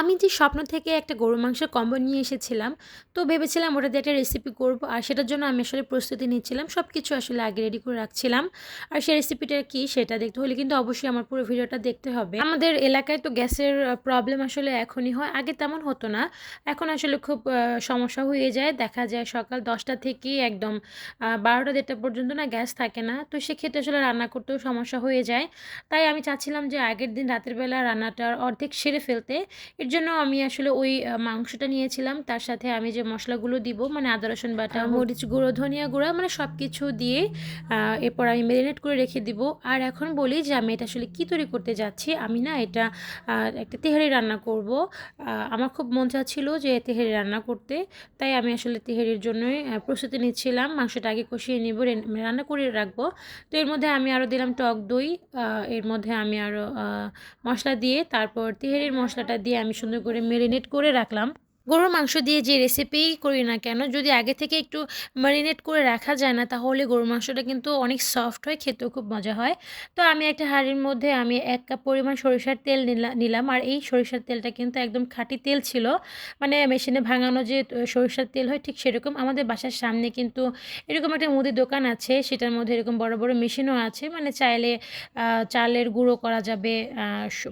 আমি যে স্বপ্ন থেকে একটা গরুর মাংসের কম্বো নিয়ে এসেছিলাম, তো ভেবেছিলাম ওটা দিয়ে একটা রেসিপি করব। আর সেটার জন্য আমি আসলে প্রস্তুতি নিচ্ছিলাম। সবকিছু আসলে আগে রেডি করে রাখছিলাম। আর সেই রেসিপিটা কি সেটা দেখতে হলে কিন্তু অবশ্যই আমার পুরো ভিডিওটা দেখতে হবে। আমাদের এলাকায় তো গ্যাসের প্রবলেম আসলে এখনই হয়, আগে তেমন হতো না। এখন আসলে খুব সমস্যা হয়ে যায়। দেখা যায় সকাল 10টা থেকে একদম 12টা-1টা পর্যন্ত না গ্যাস থাকে না। তো সেক্ষেত্রে আসলে রান্না করতেও সমস্যা হয়ে যায়। তাই আমি চাচ্ছিলাম যে আগের দিন রাতের বেলা রান্নাটার অর্ধেক সেরে ফেলতে। এর জন্য আমি আসলে ওই মাংসটা নিয়েছিলাম। তার সাথে আমি যে মশলাগুলো দিব মানে আদা রসুন বাটা, মরিচ গুঁড়ো, ধনিয়া গুঁড়া মানে সব কিছু দিয়ে এরপর আমি মেরিনেট করে রেখে দিব। আর এখন বলি যে আমি এটা আসলে কী তৈরি করতে যাচ্ছি। আমি না এটা একটা তেহারি রান্না করব। আমার খুব মন চাচ্ছিল যে তেহারি রান্না করতে। তাই আমি আসলে তেহারির জন্যই প্রস্তুতি নিচ্ছিলাম। মাংসটা আগে কষিয়ে নিব, রান্না করে রাখবো। তো এর মধ্যে আমি আরও দিলাম টক দই। এর মধ্যে আমি আরও মশলা দিয়ে তারপর তেহারির মশলাটা দিয়ে আমি সুন্দর করে মেরিনেট করে রাখলাম। গরুর মাংস দিয়ে যে রেসিপিই করি না কেন, যদি আগে থেকে একটু ম্যারিনেট করে রাখা যায় না, তাহলে গরুর মাংসটা কিন্তু অনেক সফট হয়, খেতেও খুব মজা হয়। তো আমি একটা হাঁড়ির মধ্যে আমি 1 কাপ পরিমাণ সরিষার তেল নিলাম। আর এই সরিষার তেলটা কিন্তু একদম খাঁটি তেল ছিল। মানে মেশিনে ভাঙানো যে সরিষার তেল হয় ঠিক সেরকম। আমাদের বাসার সামনে কিন্তু এরকম একটা মুদির দোকান আছে, সেটার মধ্যে এরকম বড় বড় মেশিনও আছে। মানে চাইলে চালের গুঁড়ো করা যাবে,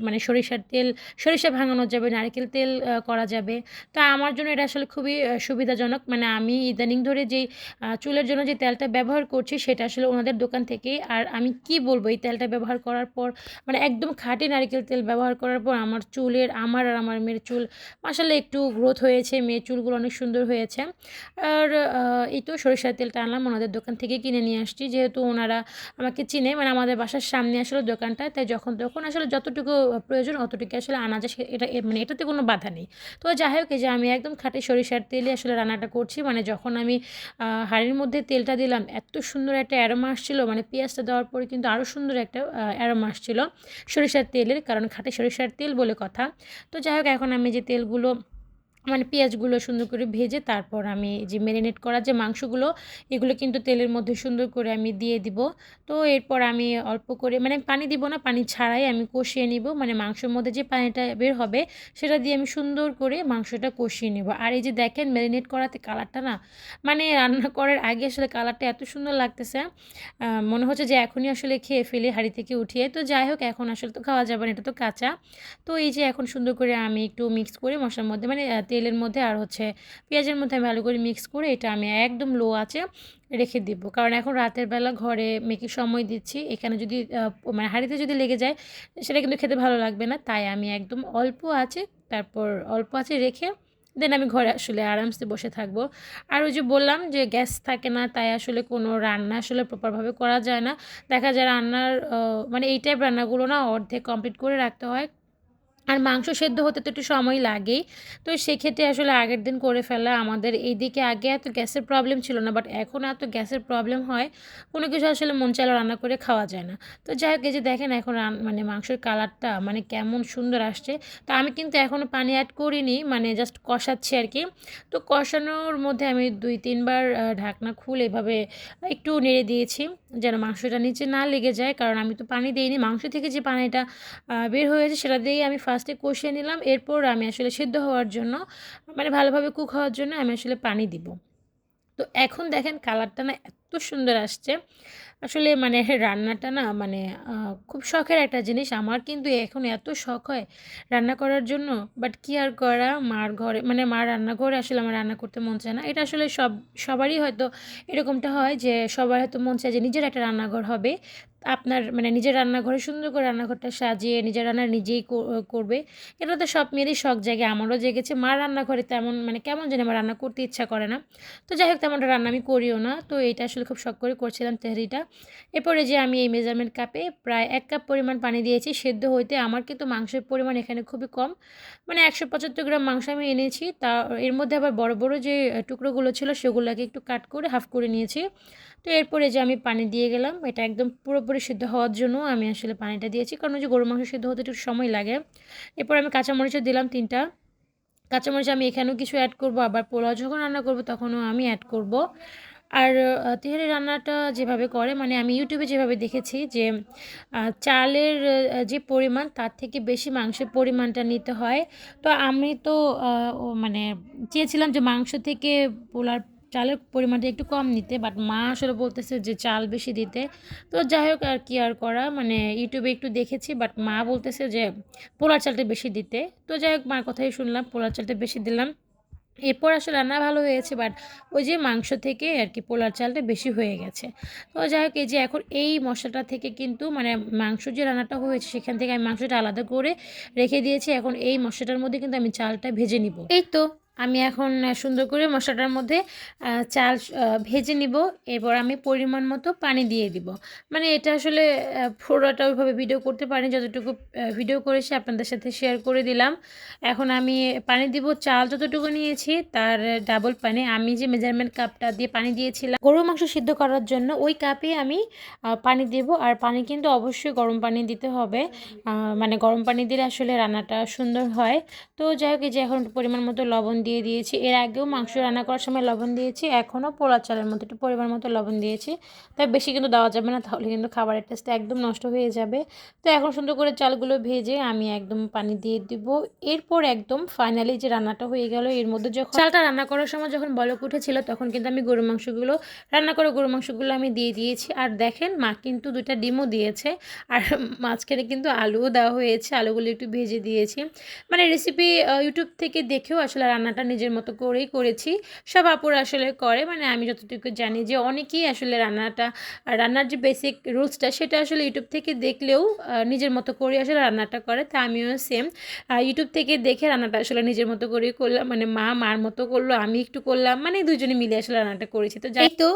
মানে সরিষার তেল, সরিষা ভাঙানো যাবে, নারকেল তেল করা যাবে। তো আমার জন্য এটা আসলে খুবই সুবিধাজনক। মানে আমি ইদানিং ধরে যেই চুলের জন্য যে তেলটা ব্যবহার করছি সেটা আসলে ওনাদের দোকান থেকেই। আর আমি কি বলবো, এই তেলটা ব্যবহার করার পর মানে একদম খাঁটি নারকেল তেল ব্যবহার করার পর আমার চুলের, আমার আর আমার মেয়ের চুল মাশাআল্লাহ একটু গ্রোথ হয়েছে। মেয়ের চুলগুলো অনেক সুন্দর হয়েছে। আর এই তো সরিষার তেলটা আনলাম ওনাদের দোকান থেকে কিনে নিয়ে আসছি। যেহেতু ওনারা আমাকে চিনে, মানে আমাদের বাসার সামনে আসলে দোকানটা, তাই যখন তখন আসলে যতটুকু প্রয়োজন অতটুকু আসলে আনা যায়। এটা মানে এটাতে কোনো বাধা নেই। তো যাই হোক, এই যে আমি একদম খাঁটি সরিষার তেলে আসলে রান্নাটা করছি। মানে যখন আমি হাঁড়ির মধ্যে তেলটা দিলাম, এত সুন্দর একটা অ্যারোমা আসছিল। মানে পেঁয়াজটা দেওয়ার পরে কিন্তু আরও সুন্দর একটা অ্যারোমা আসছিল সরিষার তেলের, কারণ খাঁটি সরিষার তেল বলে কথা। তো যাই হোক, এখন আমি যে তেলগুলো মানে পেঁয়াজগুলো সুন্দর করে ভেজে তারপর আমি যে ম্যারিনেট করা যে মাংসগুলো, এগুলো কিন্তু তেলের মধ্যে সুন্দর করে আমি দিয়ে দিব। তো এরপর আমি অল্প করে, মানে পানি দিব না, পানি ছাড়াই আমি কষিয়ে নিব। মানে মাংসের মধ্যে যে পানিটা বের হবে সেটা দিয়ে আমি সুন্দর করে মাংসটা কষিয়ে নেব। আর এই যে দেখেন ম্যারিনেট করাতে কালারটা না, মানে রান্না করার আগে আসলে কালারটা এত সুন্দর লাগতেছে, মনে হচ্ছে যে এখনই আসলে খেয়ে ফেলি হাঁড়ি থেকে উঠিয়ে। তো যাই হোক, এখন আসলে তো খাওয়া যাবে না, এটা তো কাঁচা। তো এই যে এখন সুন্দর করে আমি একটু মিক্স করে মশলার মধ্যে, মানে তেলের মধ্যে আর হচ্ছে পেঁয়াজের মধ্যে আমি ভালো করে মিক্স করে এটা আমি একদম লো আঁচে রেখে দিব। কারণ এখন রাতের বেলা ঘরে মেয়েকে সময় দিচ্ছি, এখানে যদি মানে হাঁড়িতে যদি লেগে যায় সেটা কিন্তু খেতে ভালো লাগবে না। তাই আমি একদম অল্প আঁচে, তারপর অল্প আঁচে রেখে দেন আমি ঘরে আসলে আরামসে বসে থাকবো। আর ওই যে বললাম যে গ্যাস থাকে না, তাই আসলে কোনো রান্না আসলে প্রপারভাবে করা যায় না। দেখা যায় রান্নার মানে এই টাইপ রান্নাগুলো না অর্ধেক কমপ্লিট করে রাখতে হয়। আর মাংস সেদ্ধ হতে তো একটু সময় লাগেই। তো সেক্ষেত্রে আসলে আগের দিন করে ফেলা। আমাদের এইদিকে আগে এত গ্যাসের প্রবলেম ছিল না, বাট এখন এত গ্যাসের প্রবলেম হয়, কোনো কিছু আসলে মন চাইলে রান্না করে খাওয়া যায় না। তো যাই হোক, এই যে দেখেন এখন মানে মাংসের কালারটা মানে কেমন সুন্দর আসছে। তো আমি কিন্তু এখনও পানি অ্যাড করিনি, মানে জাস্ট কষাচ্ছি আর কি। তো কষানোর মধ্যে আমি 2-3 বার ঢাকনা খুলে এভাবে একটু নেড়ে দিয়েছি যেন মাংসটা নিচে না লেগে যায়। কারণ আমি তো পানি দিইনি, মাংস থেকে যে পানিটা বের হয়েছে সেটা দিয়েই আমি ফার্স্টে কষিয়ে নিলাম। এরপর আমি আসলে সিদ্ধ হওয়ার জন্য, মানে ভালোভাবে কুক হওয়ার জন্য আমি আসলে পানি দিব। তো এখন দেখেন কালারটা না এত সুন্দর আসছে। আসলে মানে রান্নাটা না মানে খুব শখের একটা জিনিস। আমার কিন্তু এখন এত শখ হয় রান্না করার জন্য। বাট কি আর করা, মার ঘরে মানে মার রান্নাঘরে আসলে আমার রান্না করতে মন চায় না। এটা আসলে সবারই হয়তো এরকমটা হয় যে সবার হয়তো মন চায় যে নিজের একটা রান্নাঘর হবে। আপনার মানে নিজের রান্নাঘরে সুন্দর করে রান্নাঘরটা সাজিয়ে নিজের রান্না নিজেই করবে। এটা তো সব মেয়েরই শখ জাগে, আমারও জেগেছে। মার রান্নাঘরে তেমন মানে কেমন জানি আমার রান্না করতে ইচ্ছা করে না। তো যাই হোক, তেমনটা রান্না আমি করিও না। তো এটা আসলে খুব শখ করে করছিলাম তেহারিটা। এরপরে যে আমি এই মেজারমেন্ট কাপে প্রায় 1 কাপ পরিমাণ পানি দিয়েছি সেদ্ধ হইতে। আমার কিন্তু মাংসের পরিমাণ এখানে খুবই কম। মানে 175 গ্রাম মাংস আমি এনেছি। তা এর মধ্যে আবার বড় বড় যে টুকরোগুলো ছিল সেগুলোকে একটু কাট করে হাফ করে নিয়েছি। তো এরপরে যে আমি পানি দিয়ে গেলাম, এটা একদম পুরোপুরি সিদ্ধ হওয়ার জন্য আমি আসলে পানিটা দিয়েছি। কারণ ওই যে গরুর মাংস সিদ্ধ হতে একটু সময় লাগে। এরপর আমি কাঁচামরিচও দিলাম 3টা। কাঁচামরিচ আমি এখানেও কিছু অ্যাড করব, আবার পোলাও যখন রান্না করব তখনও আমি অ্যাড করব। আর তেহারি রান্নাটা যেভাবে করে মানে আমি ইউটিউবে যেভাবে দেখেছি যে চালের যে পরিমাণ তার থেকে বেশি মাংসের পরিমাণটা নিতে হয়। তো আমি তো মানে চেয়েছিলাম যে মাংস থেকে পোলার চালের পরিমাণটা একটু কম নিতে, বাট মা আসলে বলতেছে যে চাল বেশি দিতে। তো যাই হোক আর কি আর করা, মানে ইউটিউবে একটু দেখেছি, বাট মা বলতেছে যে পোলার চালটা বেশি দিতে। তো যাই হোক মার কথাই শুনলাম, পোলার চালটা বেশি দিলাম। এরপর আসলে রান্না ভালো হয়েছে, বাট ওই যে মাংস থেকে আর কি পোলার চালটা বেশি হয়ে গেছে। তো যাই হোক এই যে এখন এই মশলাটা থেকে কিন্তু মানে মাংস যে রান্নাটা হয়েছে সেখান থেকে আমি মাংসটা আলাদা করে রেখে দিয়েছি। এখন এই মশলাটার মধ্যে কিন্তু আমি চালটা ভেজে নিব। এই তো আমি এখন সুন্দর করে মশলাটার মধ্যে চাল ভেজে নিব। এরপর আমি পরিমাণ মতো পানি দিয়ে দিব। মানে এটা আসলে পুরোটা ওইভাবে ভিডিও করতে পারিনি, যতটুকু ভিডিও করেছি আপনাদের সাথে শেয়ার করে দিলাম। এখন আমি পানি দিব, চাল যতটুকু নিয়েছি তার ডাবল পানি। আমি যে মেজারমেন্ট কাপটা দিয়ে পানি দিয়েছিলাম গরুর মাংস সিদ্ধ করার জন্য, ওই কাপে আমি পানি দেব। আর পানি কিন্তু অবশ্যই গরম পানি দিতে হবে, মানে গরম পানি দিলে আসলে রান্নাটা সুন্দর হয়। তো যাই হোক এই যে এখন পরিমাণ মতো লবণ দিয়ে দিয়েছি। এর আগেও মাংস রান্না করার সময় লবণ দিয়েছি, এখনও পোড়া চালের মতো একটু পরিমাণ মতো লবণ দিয়েছি। তাই বেশি কিন্তু দেওয়া যাবে না, তাহলে কিন্তু খাবারের টেস্টটা একদম নষ্ট হয়ে যাবে। তো এখন সুন্দর করে চালগুলো ভেজে আমি একদম পানি দিয়ে দিব। এরপর একদম ফাইনালি যে রান্নাটা হয়ে গেল, এর মধ্যে যখন চালটা রান্না করার সময় যখন বলক উঠেছিল তখন কিন্তু আমি গরু মাংসগুলো রান্না করে গরু মাংসগুলো আমি দিয়ে দিয়েছি। আর দেখেন মা কিন্তু 2টা ডিমও দিয়েছে, আর মাঝখানে কিন্তু আলুও দেওয়া হয়েছে, আলুগুলো একটু ভেজে দিয়েছি। মানে রেসিপি ইউটিউব থেকে দেখেও আসলে রান্নাটা নিজের মতো করেই করেছি। সব আপুরা আসলে করে, মানে আমি যতটুকু জানি যে অনেকেই আসলে রান্নার যে বেসিক রুলসটা সেটা আসলে ইউটিউব থেকে দেখলেও নিজের মতো করে আসলে রান্নাটা করে। তা আমিও সেম ইউটিউব থেকে দেখে রান্নাটা আসলে নিজের মতো করেই করলাম, মানে মা মার মতো করলো, আমি একটু করলাম, মানে দুজনে মিলে আসলে রান্নাটা করেছি। তো যাই তো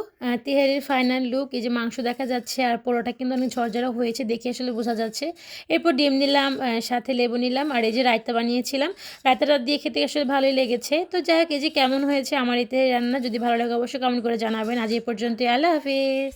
তেহারির ফাইনাল লুক, এই যে মাংস দেখা যাচ্ছে আর পোড়াটা কিন্তু অনেক ঝরঝরা হয়েছে দেখে আসলে বোঝা যাচ্ছে। এরপর ডিম নিলাম, সাথে লেবু নিলাম, আর এই যে রায়তা বানিয়েছিলাম, রায়তাটা দিয়ে খেতে আসলে ভালোই লেগেছে। তো যাই হোক এই যে কেমন হয়েছে আমার এই তেহারি রান্না, যদি ভালো লাগে অবশ্যই কমেন্ট করে জানাবেন। আজ এই পর্যন্ত, আল্লাহ হাফিজ।